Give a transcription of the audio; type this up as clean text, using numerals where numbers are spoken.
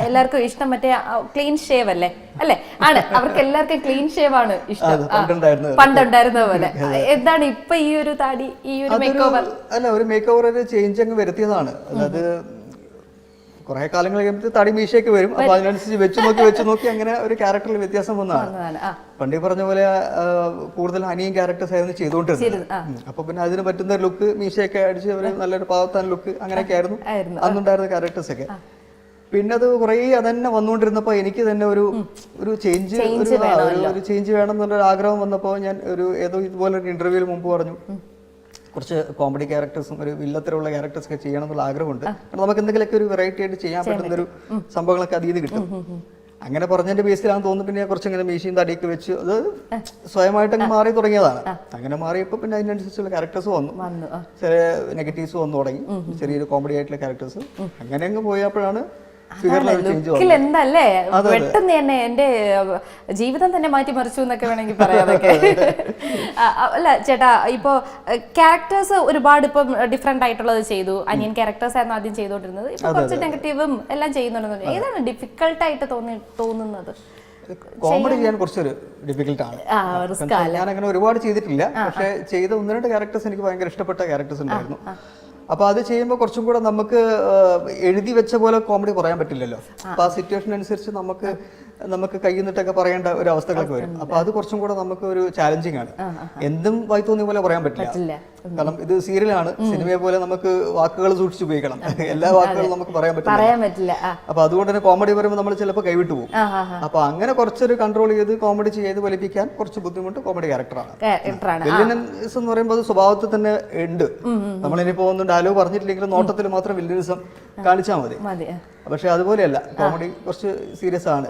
എല്ലാവർക്കും ഇഷ്ടം മറ്റേ ക്ലീൻ ഷേവ് അല്ലേ അല്ലേ ആണ് അവർക്ക് എല്ലാവർക്കും ക്ലീൻ ഷേവ് ആണ് ഇഷ്ടം പണ്ടുണ്ടായിരുന്ന പോലെ. എന്താണ് ഇപ്പൊ ഈ ഒരു താടി ഈ ഒരു മേക്ക് ഓവർ? അല്ല, ഒരു മേക്ക് ഓവർ ഒരു ചേഞ്ച് അങ്ങ് വരുത്തിയതാണ്. അതായത് കുറെ കാലങ്ങൾ കഴിയുമ്പോൾ തടി മീശയൊക്കെ വരും. അപ്പൊ അതിനനുസരിച്ച് വെച്ച് നോക്കി അങ്ങനെ ഒരു ക്യാരക്ടറിൽ വ്യത്യാസം വന്നതാണ്. പണ്ടേ പറഞ്ഞ പോലെ കൂടുതൽ അനിയൻ ക്യാരക്ടേഴ്സ് ആയിരുന്നു ചെയ്തുകൊണ്ടിരുന്നത്. അപ്പൊ പിന്നെ അതിന് പറ്റുന്ന ലുക്ക് മീശയൊക്കെ അടിച്ച് ഒരു നല്ലൊരു പാവത്താൻ ലുക്ക് അങ്ങനെയൊക്കെ ആയിരുന്നു അന്നുണ്ടായിരുന്ന ക്യാരക്ടേഴ്സ് ഒക്കെ. പിന്നെ അത് കുറേ അതന്നെ വന്നുകൊണ്ടിരുന്നപ്പോ എനിക്ക് തന്നെ ഒരു ചേഞ്ച് വേണം എന്നുള്ളൊരു ആഗ്രഹം വന്നപ്പോ ഞാൻ ഏതോ ഇതുപോലെ ഒരു ഇന്റർവ്യൂവിൽ മുമ്പ് പറഞ്ഞു കുറച്ച് കോമഡി ക്യാരക്ടേഴ്സും ഒരു വില്ലത്തരമുള്ള ക്യാരക്ടേഴ്സ് ഒക്കെ ചെയ്യണം എന്നുള്ള ആഗ്രഹമുണ്ട്. കാരണം നമുക്ക് എന്തെങ്കിലുമൊക്കെ ഒരു വെറൈറ്റി ആയിട്ട് ചെയ്യാൻ പറ്റുന്ന ഒരു സംഭവങ്ങളൊക്കെ അതിൽ നിന്ന് കിട്ടും. അങ്ങനെ പറഞ്ഞതിന്റെ ബേസിലാണെന്ന് തോന്നുന്നു. പിന്നെ കുറച്ചിങ്ങനെ മീശയും തടിയൊക്കെ വെച്ച് അത് സ്വയമായിട്ട് അങ്ങ് മാറി തുടങ്ങിയതാണ്. അങ്ങനെ മാറിയപ്പോൾ പിന്നെ അതിനനുസരിച്ചുള്ള ക്യാരക്ടേഴ്സ് വന്നു, ചെറിയ നെഗറ്റീവ്സ് വന്നു തുടങ്ങി, ചെറിയൊരു കോമഡി ആയിട്ടുള്ള ക്യാരക്ടേഴ്സ്. അങ്ങനെ അങ്ങ് പോയപ്പോഴാണ് എന്തല്ലേ പെട്ടെന്ന് തന്നെ എന്റെ ജീവിതം തന്നെ മാറ്റിമറിച്ചു എന്നൊക്കെ വേണമെങ്കിൽ പറയാതൊക്കെ. അല്ല ചേട്ടാ, ഇപ്പോ ക്യാരക്ടേഴ്സ് ഒരുപാട് ഇപ്പം ഡിഫറെന്റ് ആയിട്ടുള്ളത് ചെയ്തു. അനിയൻ ക്യാരക്ടേഴ്സ് ആയിരുന്നു ആദ്യം ചെയ്തോണ്ടിരുന്നത്. ഇപ്പൊ കുറച്ച് നെഗറ്റീവും എല്ലാം ചെയ്യുന്നുണ്ടെന്ന്. ഏതാണ് ഡിഫിക്കൽട്ട് ആയിട്ട് തോന്നുന്നത്? കോമഡി ചെയ്യാൻ കുറച്ചൊരു ഡിഫിക്കൽട്ടാണ്. ഞാൻ അങ്ങനെ ഒരുപാട് ചെയ്തിട്ടില്ല. പക്ഷെ ചെയ്ത 1-2 ക്യാരക്ടേഴ്സ് എനിക്ക് ഭയങ്കര ഇഷ്ടപ്പെട്ട ക്യാരക്ടേഴ്സ് ഉണ്ടായിരുന്നു. അപ്പൊ അത് ചെയ്യുമ്പോൾ കുറച്ചും കൂടെ നമുക്ക് എഴുതി വെച്ച പോലെ കോമഡി പറയാൻ പറ്റില്ലല്ലോ. അപ്പൊ ആ സിറ്റുവേഷൻ അനുസരിച്ച് നമുക്ക് കയ്യിൽ നിന്നിട്ടൊക്കെ പറയേണ്ട ഒരു അവസ്ഥകളൊക്കെ വരും. അപ്പൊ അത് കുറച്ചും കൂടെ നമുക്ക് ഒരു ചാലഞ്ചിങ് ആണ്. എന്തും വായി തോന്നിയ പോലെ പറയാൻ പറ്റില്ല. കാരണം ഇത് സീരിയലാണ്. സിനിമയെ പോലെ നമുക്ക് വാക്കുകൾ സൂക്ഷിച്ച് ഉപയോഗിക്കണം. എല്ലാ വാക്കുകളും നമുക്ക് പറയാൻ പറ്റില്ല. അപ്പൊ അതുകൊണ്ട് തന്നെ കോമഡി പറയുമ്പോൾ നമ്മൾ ചിലപ്പോൾ കൈവിട്ടു പോകും. അപ്പൊ അങ്ങനെ കുറച്ചൊരു കൺട്രോൾ ചെയ്ത് കോമഡി ചെയ്ത് വലിപ്പിക്കാൻ കുറച്ച് ബുദ്ധിമുട്ട് കോമഡി ക്യാരക്ടറാണ്. വില്ലനസ് എന്ന് പറയുമ്പോൾ അത് സ്വഭാവത്തിൽ തന്നെ ഉണ്ട്. നമ്മളിനിപ്പോ ഒന്നും ഡയലോഗ് പറഞ്ഞിട്ടില്ലെങ്കിലും നോട്ടത്തിൽ മാത്രം വില്ലനിസം കാണിച്ചാൽ മതി. പക്ഷെ അതുപോലെയല്ല, കോമഡി കുറച്ച് സീരിയസ് ആണ്.